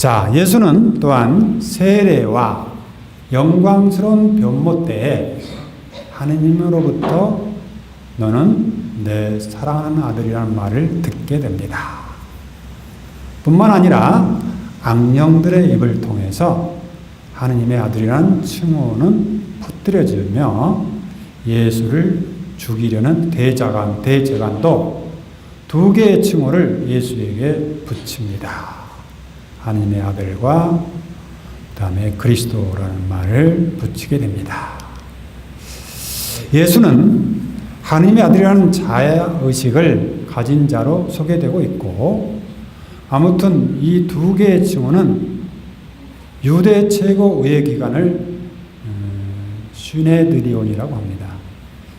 자, 예수는 또한 세례와 영광스러운 변모 때에 하느님으로부터 너는 내 사랑하는 아들이라는 말을 듣게 됩니다. 뿐만 아니라 악령들의 입을 통해서 하느님의 아들이라는 칭호는 퍼뜨려지며 예수를 죽이려는 대제간도 두 개의 칭호를 예수에게 붙입니다. 하느님의 아들과 그 다음에 그리스도라는 말을 붙이게 됩니다. 예수는 하느님의 아들이라는 자아의식을 가진 자로 소개되고 있고, 아무튼 이 두 개의 칭호는 유대 최고 의회기관을 시네드리온이라고 합니다.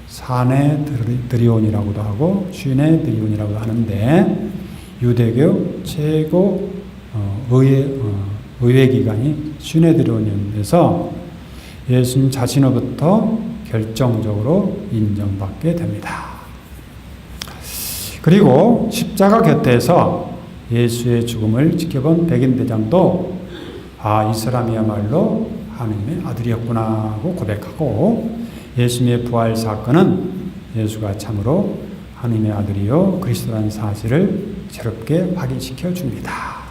사네드리온이라고도 하고 시네드리온이라고도 하는데, 유대교 최고 의회기관이 시네드리온에서 예수님 자신으로부터 결정적으로 인정받게 됩니다. 그리고 십자가 곁에서 예수의 죽음을 지켜본 백인대장도 이 사람이야말로 하느님의 아들이었구나 하고 고백하고, 예수님의 부활 사건은 예수가 참으로 하느님의 아들이요 그리스도라는 사실을 새롭게 확인시켜 줍니다.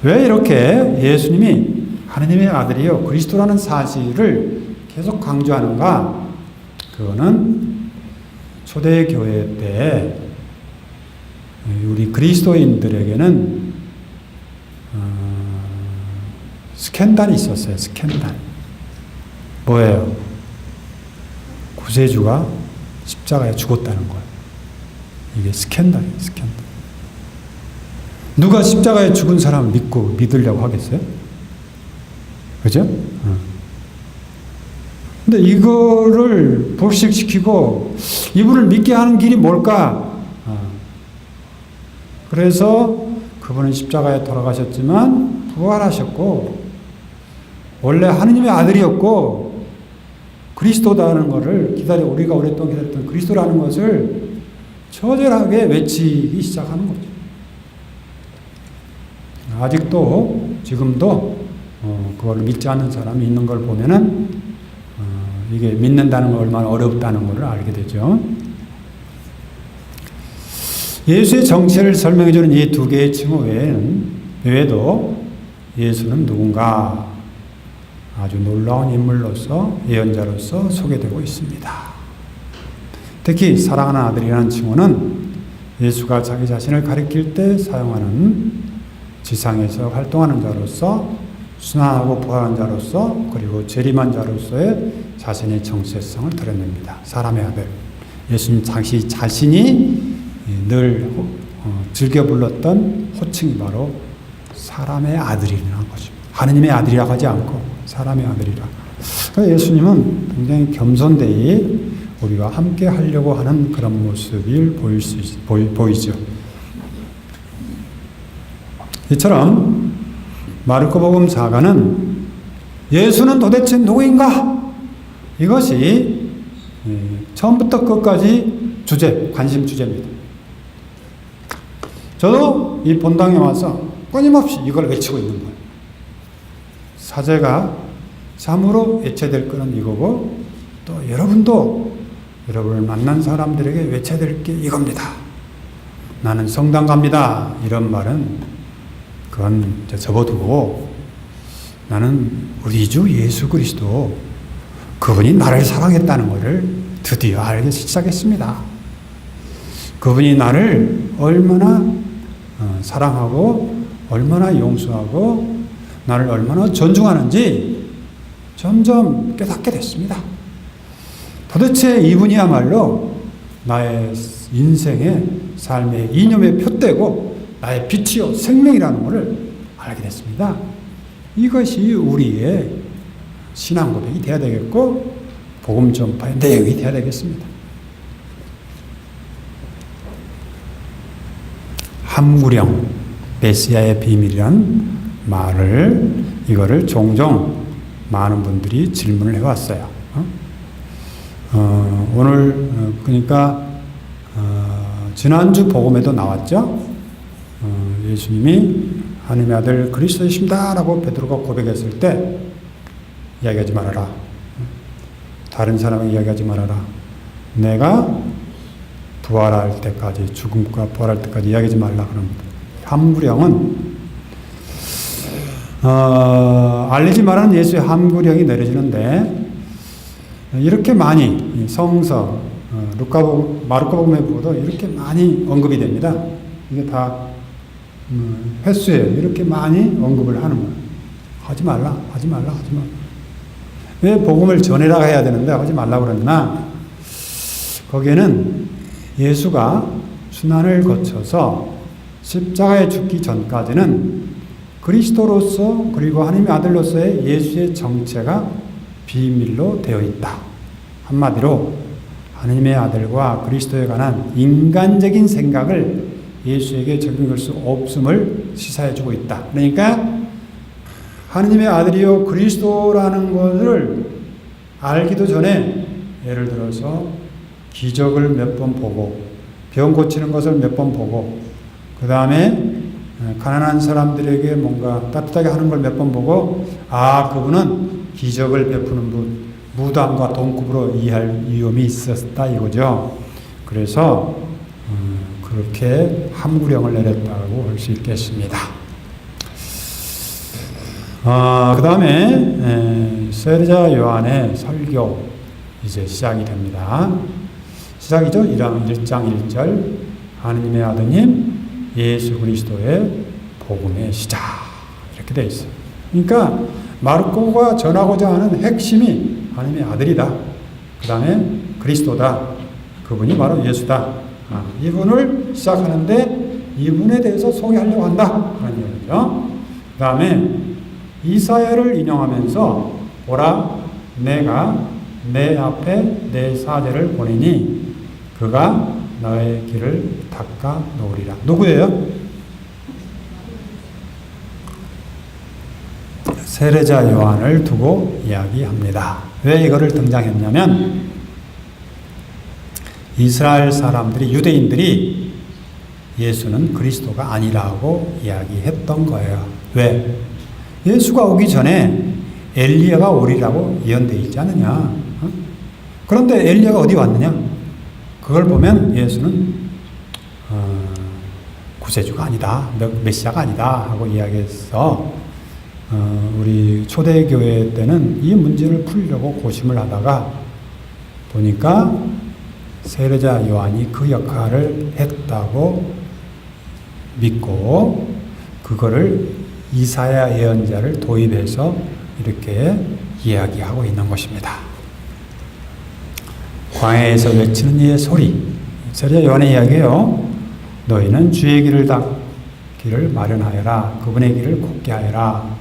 왜 이렇게 예수님이 하느님의 아들이요 그리스도라는 사실을 계속 강조하는가? 그거는 초대교회 때 우리 그리스도인들에게는 스캔들이 있었어요. 스캔들. 뭐예요? 구세주가 십자가에 죽었다는 거예요. 이게 스캔들이에요. 스캔들. 누가 십자가에 죽은 사람을 믿으려고 하겠어요? 그죠? 근데 이거를 불식시키고 이분을 믿게 하는 길이 뭘까? 그래서 그분은 십자가에 돌아가셨지만 부활하셨고, 원래 하느님의 아들이었고 그리스도다는 것을 우리가 오랫동안 기다렸던 그리스도라는 것을 처절하게 외치기 시작하는 거죠. 아직도 지금도 그걸 믿지 않는 사람이 있는 걸 보면은 이게 믿는다는 걸 얼마나 어렵다는 것을 알게 되죠. 예수의 정체를 설명해주는 이 두 개의 칭호 외에도 예수는 누군가 아주 놀라운 인물로서 예언자로서 소개되고 있습니다. 특히 사랑하는 아들이라는 칭호는 예수가 자기 자신을 가리킬 때 사용하는 지상에서 활동하는 자로서, 순환하고 부활한 자로서, 그리고 재림한 자로서의 자신의 정체성을 드러냅니다. 사람의 아들. 예수님 자신이 늘 즐겨 불렀던 호칭이 바로 사람의 아들이라는 것입니다. 하느님의 아들이라고 하지 않고 사람의 아들이라. 그러니까 예수님은 굉장히 겸손되이 우리가 함께 하려고 하는 그런 모습을 보이죠. 이처럼 마르코복음 4가는 예수는 도대체 누구인가? 이것이 처음부터 끝까지 관심 주제입니다. 저도 이 본당에 와서 끊임없이 이걸 외치고 있는 거예요. 사제가 참으로 외쳐야 될 거는 이거고, 또 여러분도 여러분을 만난 사람들에게 외쳐야 될 게 이겁니다. 나는 성당 갑니다. 이런 말은 그건 접어두고, 나는 우리 주 예수 그리스도 그분이 나를 사랑했다는 것을 드디어 알기 시작했습니다. 그분이 나를 얼마나 사랑하고 얼마나 용서하고 나를 얼마나 존중하는지 점점 깨닫게 됐습니다. 도대체 이분이야말로 나의 인생의 삶의 이념의 표대고 나의 빛이요 생명이라는 것을 알게 됐습니다. 이것이 우리의 신앙 고백이 되어야 되겠고 복음 전파의 내용이 되어야 되겠습니다. 함구령, 메시아의 비밀이란 이거를 종종 많은 분들이 질문을 해왔어요. 오늘 그러니까 지난주 복음에도 나왔죠. 예수님이 하나님의 아들 그리스도이십니다라고 베드로가 고백했을 때 이야기하지 말아라. 다른 사람에게 이야기하지 말아라. 내가 부활할 때까지, 죽음과 부활할 때까지 이야기하지 말라 그럽니다. 함구령은 알리지 말라는 예수의 함구령이 내려지는데 이렇게 많이 성서 마르코복음에 보도 이렇게 많이 언급이 됩니다. 이게 다 횟수예요. 이렇게 많이 언급을 하는 거예요. 하지 말라, 하지 말라, 하지 말라. 왜 복음을 전해라 해야 되는데 하지 말라고 그러나 거기에는 예수가 순환을 거쳐서 십자가에 죽기 전까지는 그리스도로서 그리고 하나님의 아들로서의 예수의 정체가 비밀로 되어 있다. 한마디로 하나님의 아들과 그리스도에 관한 인간적인 생각을 예수에게 적용할 수 없음을 시사해주고 있다. 그러니까 하나님의 아들이요 그리스도라는 것을 알기도 전에 예를 들어서 기적을 몇 번 보고 병 고치는 것을 몇 번 보고 그 다음에 가난한 사람들에게 뭔가 따뜻하게 하는 걸 몇 번 보고 그분은 기적을 베푸는 분, 무당과 동급으로 이해할 위험이 있었다 이거죠. 그래서 그렇게 함구령을 내렸다고 할 수 있겠습니다. 그 다음에 세례자 요한의 설교 이제 시작이 됩니다. 시작이죠. 1장 1절 하느님의 아드님 예수 그리스도의 복음의 시작 이렇게 되어 있어요. 그러니까 마르코가 전하고자 하는 핵심이 하느님의 아들이다. 그 다음에 그리스도다. 그분이 바로 예수다. 이분을 시작하는데 이분에 대해서 소개하려고 한다 하는 얘기죠. 그 다음에 이사야를 인용하면서 보라 내가 내 앞에 내 사제를 보내니 그가 너의 길을 닦아 놓으리라. 누구예요? 세례자 요한을 두고 이야기합니다. 왜 이거를 등장했냐면 이스라엘 사람들이 유대인들이 예수는 그리스도가 아니라고 이야기했던 거예요. 왜? 예수가 오기 전에 엘리야가 오리라고 예언되어 있지 않느냐. 그런데 엘리야가 어디 왔느냐? 그걸 보면 예수는 구세주가 아니다. 메시아가 아니다 하고 이야기해서 우리 초대교회 때는 이 문제를 풀려고 고심을 하다가 보니까 세례자 요한이 그 역할을 했다고 믿고 그거를 이사야 예언자를 도입해서 이렇게 이야기하고 있는 것입니다. 광야에서 외치는 이의 소리, 세례자 요한의 이야기예요. 너희는 주의 길을 마련하여라. 그분의 길을 곱게 하여라.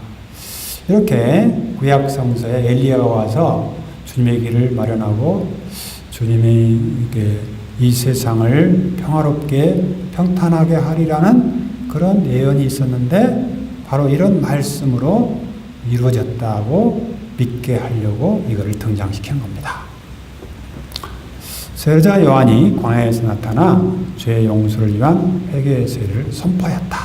이렇게 구약 성서에 엘리야가 와서 주님의 길을 마련하고 주님이 이 세상을 평화롭게 평탄하게 하리라는 그런 예언이 있었는데 바로 이런 말씀으로 이루어졌다고 믿게 하려고 이거를 등장시킨 겁니다. 세례자 요한이 광야에서 나타나 죄의 용서를 위한 회개의 세례를 선포했다.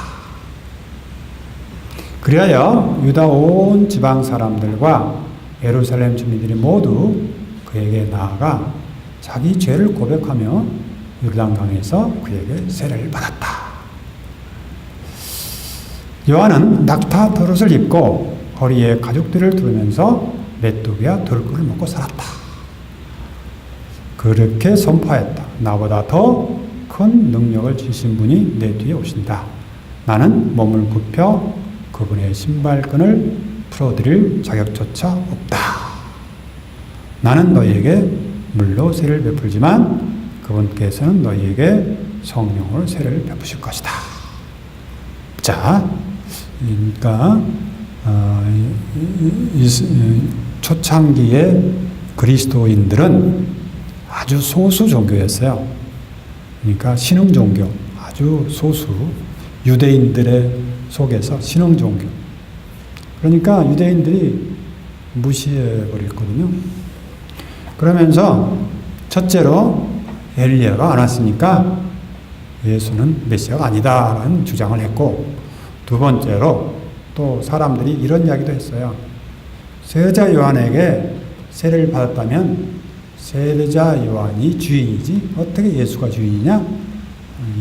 그리하여 유다 온 지방 사람들과 예루살렘 주민들이 모두 그에게 나아가 자기 죄를 고백하며 요르단강에서 그에게 세례를 받았다. 요한은 낙타 털옷을 입고 허리에 가죽들을 두르면서 메뚜기와 돌꿀을 먹고 살았다. 그렇게 선포했다. 나보다 더 큰 능력을 주신 분이 내 뒤에 오신다. 나는 몸을 굽혀 그분의 신발끈을 풀어드릴 자격조차 없다. 나는 너희에게 물로 세를 베풀지만 그분께서는 너희에게 성령으로 세를 베푸실 것이다. 자, 그러니까 초창기의 그리스도인들은 아주 소수 종교였어요. 그러니까 신흥 종교, 아주 소수 유대인들의 속에서 신흥 종교. 그러니까 유대인들이 무시해 버렸거든요. 그러면서 첫째로 엘리야가 안 왔으니까 예수는 메시아가 아니다라는 주장을 했고, 두 번째로 또 사람들이 이런 이야기도 했어요. 세례자 요한에게 세례를 받았다면 세례자 요한이 주인이지 어떻게 예수가 주인이냐?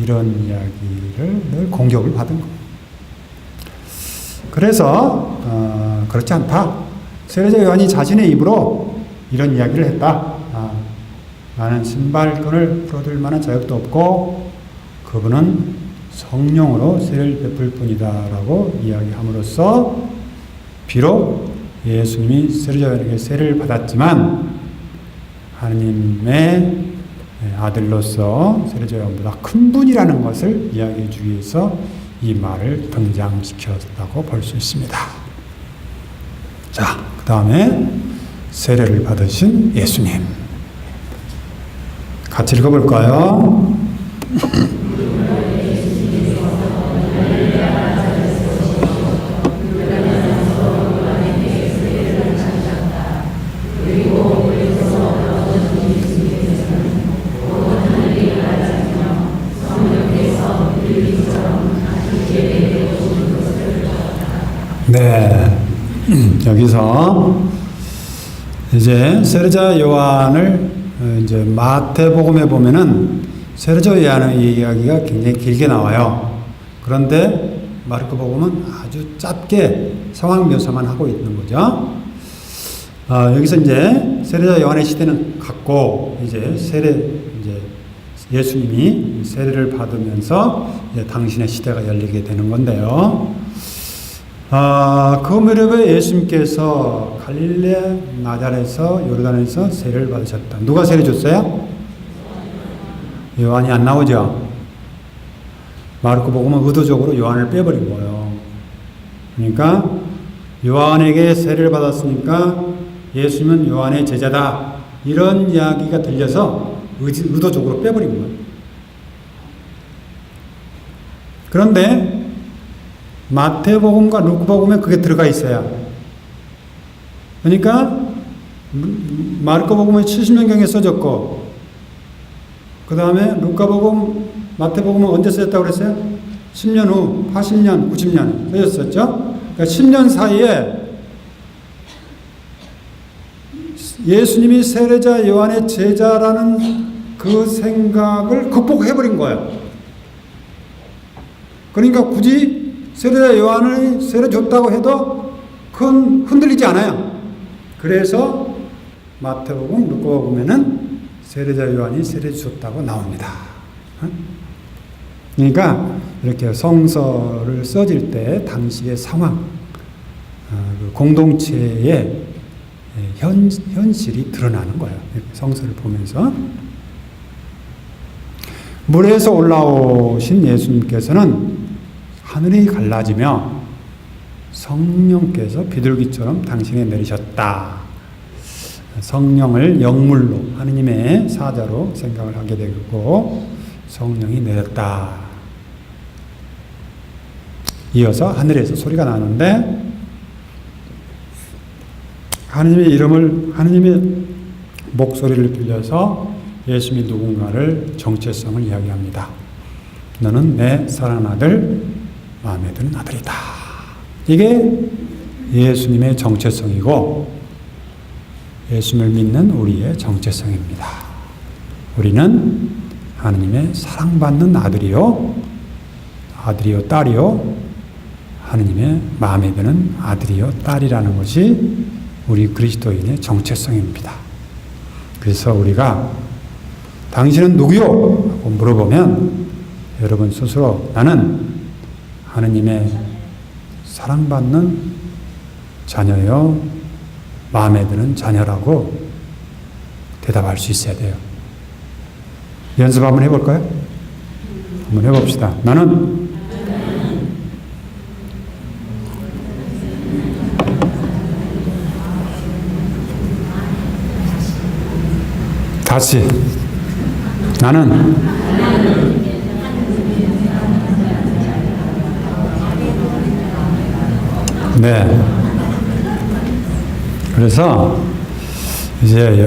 이런 이야기를 늘 공격을 받은 거예요. 그래서 그렇지 않다. 세례자 요한이 자신의 입으로 이런 이야기를 했다. 나는 신발끈을 풀어둘 만한 자격도 없고 그분은 성령으로 세례를 베풀 뿐이다라고 이야기함으로써 비록 예수님이 세례자 요한에게 세례를 받았지만 하느님의 아들로서 세례자 요한보다 큰 분이라는 것을 이야기해 주기 위해서 이 말을 등장시켰다고 볼 수 있습니다. 자, 그 다음에 세례를 받으신 예수님. 같이 읽어볼까요? 네, 여기서 이제 세례자 요한을 이제 마태복음에 보면은 세례자 요한의 이야기가 굉장히 길게 나와요. 그런데 마르코복음은 아주 짧게 상황 묘사만 하고 있는 거죠. 여기서 이제 세례자 요한의 시대는 갔고 이제 예수님이 세례를 받으면서 이제 당신의 시대가 열리게 되는 건데요. 그 무렵에 예수님께서 갈릴레 나자렛에서 요르단에서 세례를 받으셨다. 누가 세례 줬어요? 요한이 안 나오죠. 마르코복음은 의도적으로 요한을 빼버린 거예요. 그러니까 요한에게 세례를 받았으니까 예수님은 요한의 제자다. 이런 이야기가 들려서 의도적으로 빼버린 거예요. 그런데 마태복음과 루카복음에 그게 들어가 있어요. 그러니까 마르코복음은 70년경에 써졌고 그 다음에 루카복음, 마태복음은 언제 써졌다고 그랬어요? 10년 후, 80년, 90년 써졌었죠? 그러니까 10년 사이에 예수님이 세례자 요한의 제자라는 그 생각을 극복해버린 거예요. 그러니까 굳이 세례자 요한을 세례 줬다고 해도 흔들리지 않아요. 그래서 마태복음, 루카복음에는 세례자 요한이 세례 줬다고 나옵니다. 그러니까 이렇게 성서를 써질 때 당시의 상황, 공동체의 현실이 드러나는 거예요. 성서를 보면서. 물에서 올라오신 예수님께서는 하늘이 갈라지며 성령께서 비둘기처럼 당신에 내리셨다. 성령을 영물로 하느님의 사자로 생각을 하게 되고 성령이 내렸다. 이어서 하늘에서 소리가 나는데 하느님의 목소리를 들려서 예수님이 누군가를 정체성을 이야기합니다. 너는 내 사랑하는 아들, 마음에 드는 아들이다. 이게 예수님의 정체성이고 예수님을 믿는 우리의 정체성입니다. 우리는 하느님의 사랑받는 아들이요 딸이요 하느님의 마음에 드는 아들이요 딸이라는 것이 우리 그리스도인의 정체성입니다. 그래서 우리가 당신은 누구요? 하고 물어보면 여러분 스스로 나는 하느님의 사랑받는 자녀요 마음에 드는 자녀라고 대답할 수 있어야 돼요. 연습 한번 해볼까요? 한번 해봅시다. 나는 다시 나는 네. 그래서 이제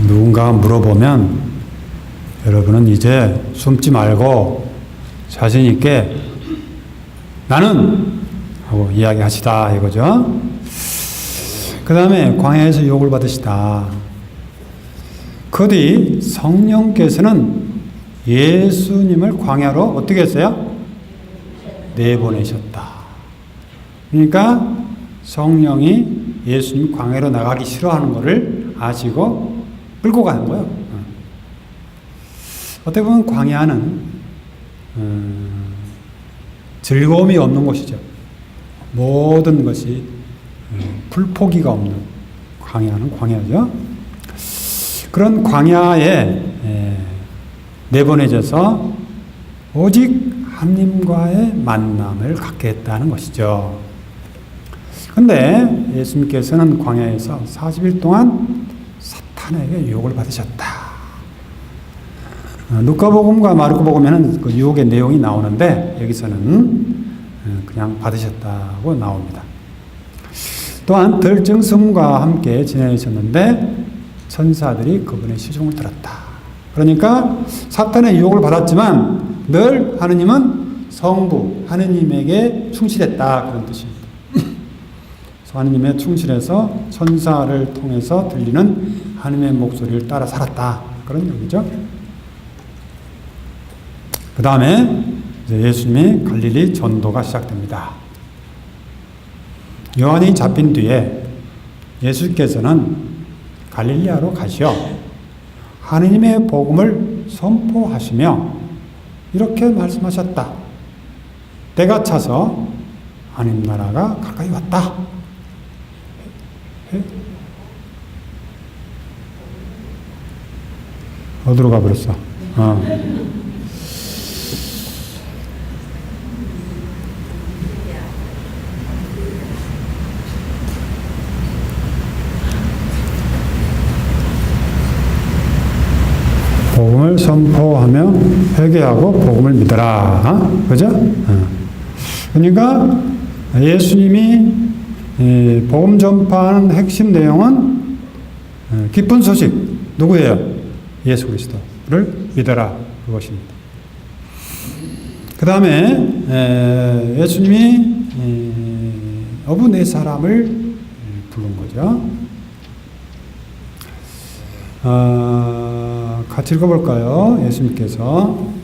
누군가 물어보면 여러분은 이제 숨지 말고 자신 있게 나는 하고 이야기하시다 이거죠. 그 다음에 광야에서 유혹을 받으시다. 그 뒤 성령께서는 예수님을 광야로 어떻게 했어요? 내보내셨다. 그러니까 성령이 예수님 광야로 나가기 싫어하는 것을 아시고 끌고 가는 거예요. 어떻게 보면 광야는 즐거움이 없는 곳이죠. 모든 것이 풀포기가 없는 광야는 광야죠. 그런 광야에 내보내져서 오직 하나님과의 만남을 갖게 했다는 것이죠. 그런데 예수님께서는 광야에서 40일 동안 사탄에게 유혹을 받으셨다. 누가복음과 마르코복음에는 그 유혹의 내용이 나오는데 여기서는 그냥 받으셨다고 나옵니다. 또한 들증섬과 함께 지내셨는데 천사들이 그분의 시중을 들었다. 그러니까 사탄의 유혹을 받았지만 늘 하느님은 성부 하느님에게 충실했다 그런 뜻입니다. 하느님에 충실해서 천사를 통해서 들리는 하느님의 목소리를 따라 살았다 그런 얘기죠. 그 다음에 예수님의 갈릴리 전도가 시작됩니다. 요한이 잡힌 뒤에 예수께서는 갈릴리아로 가시어 하느님의 복음을 선포하시며 이렇게 말씀하셨다. 때가 차서 하느님 나라가 가까이 왔다. 어디로 가버렸어? 복음을 선포하며 회개하고 복음을 믿어라. 그죠? 그러니까 예수님이 복음 전파하는 핵심 내용은 기쁜 소식. 누구예요? 예수 그리스도를 믿어라. 그것입니다. 그 다음에 예수님이 어부 네 사람을 부른 거죠. 같이 읽어볼까요? 예수님께서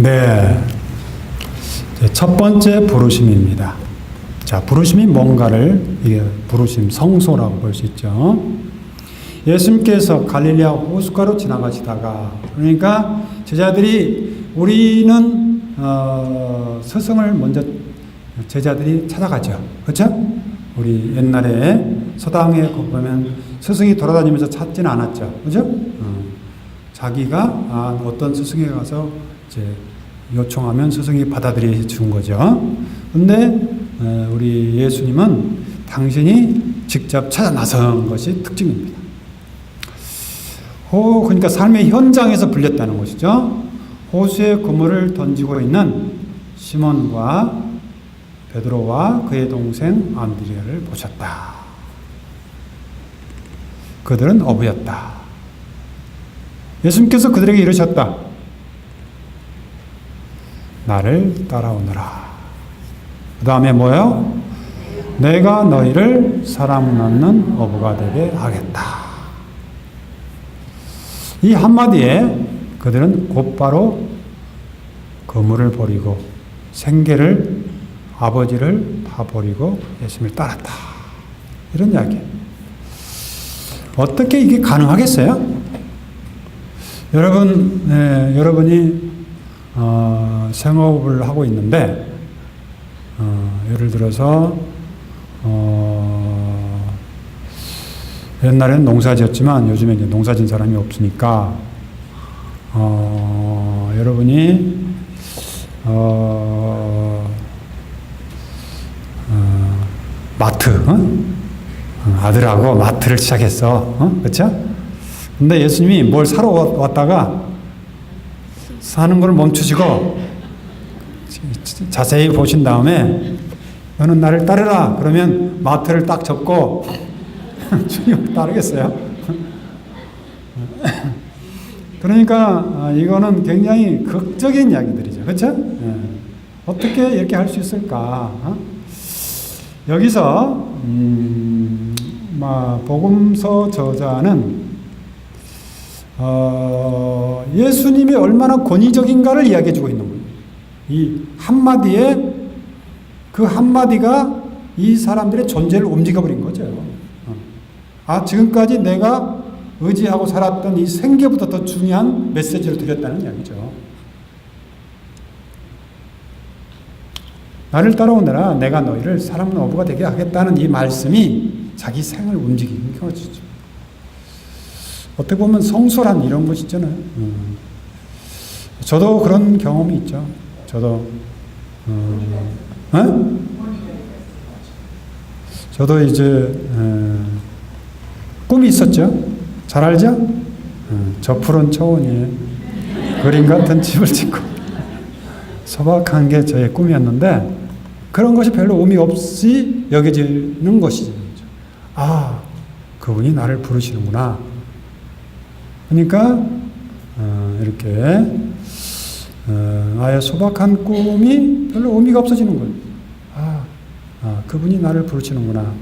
네. 첫 번째 부르심입니다. 자, 부르심이 뭔가를, 이게 부르심, 성소라고 볼 수 있죠. 예수님께서 갈릴리아 호숫가로 지나가시다가, 그러니까 제자들이 우리는 스승을 먼저 제자들이 찾아가죠. 그렇죠? 우리 옛날에 서당에 보면 스승이 돌아다니면서 찾지는 않았죠. 그렇죠? 자기가 어떤 스승에 가서 이제 요청하면 스승이 받아들여 준 거죠. 근데 우리 예수님은 당신이 직접 찾아 나선 것이 특징입니다. 그러니까 삶의 현장에서 불렸다는 것이죠. 호수에 그물을 던지고 있는 시몬과 베드로와 그의 동생 안드레아를 보셨다. 그들은 어부였다. 예수님께서 그들에게 이르셨다. 나를 따라오너라. 그 다음에 뭐예요? 내가 너희를 사람 낳는 어부가 되게 하겠다. 이 한마디에 그들은 곧바로 그물을 버리고 생계를 아버지를 다 버리고 예수님을 따랐다. 이런 이야기예요. 어떻게 이게 가능하겠어요? 여러분이 생업을 하고 있는데 예를 들어서 옛날에는 농사지었지만 요즘에 이제 농사진 사람이 없으니까 여러분이 마트 아들하고 마트를 시작했어. 그렇죠? 근데 예수님이 뭘 사러 왔다가 사는 걸 멈추시고 자세히 보신 다음에 너는 나를 따르라 그러면 마트를 딱 접고 주님을 따르겠어요? 그러니까 이거는 굉장히 극적인 이야기들이죠. 그렇죠? 어떻게 이렇게 할 수 있을까? 여기서 복음서 저자는 예수님이 얼마나 권위적인가를 이야기해주고 있는 거예요. 이 한마디에 그 한마디가 이 사람들의 존재를 움직여버린 거죠. 지금까지 내가 의지하고 살았던 이 생계보다 더 중요한 메시지를 드렸다는 이야기죠. 나를 따라오너라 내가 너희를 사람 어부가 되게 하겠다는 이 말씀이 자기 생을 움직이는 거죠. 어떻게 보면 성소란 이런 것이잖아요. 저도 그런 경험이 있죠. 저도 이제 꿈이 있었죠. 잘 알죠? 저 푸른 초원에 그림 같은 집을 짓고 소박한 게 저의 꿈이었는데 그런 것이 별로 의미 없이 여겨지는 것이죠. 그분이 나를 부르시는구나. 그러니까 이렇게 나의 소박한 꿈이 별로 의미가 없어지는 거예요. 그분이 나를 부르시는구나.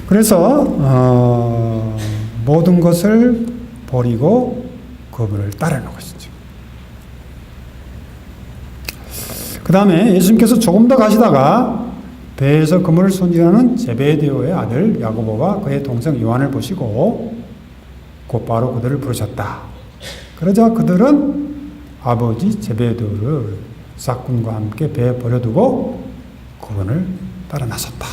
그래서 모든 것을 버리고 그분을 따르는 것이죠. 그 다음에 예수님께서 조금 더 가시다가 배에서 그물을 손질하는 제베데오의 아들 야고보와 그의 동생 요한을 보시고 곧바로 그들을 부르셨다. 그러자 그들은 아버지 제베데오를 싹군과 함께 배에 버려두고 그분을 따라 나섰다.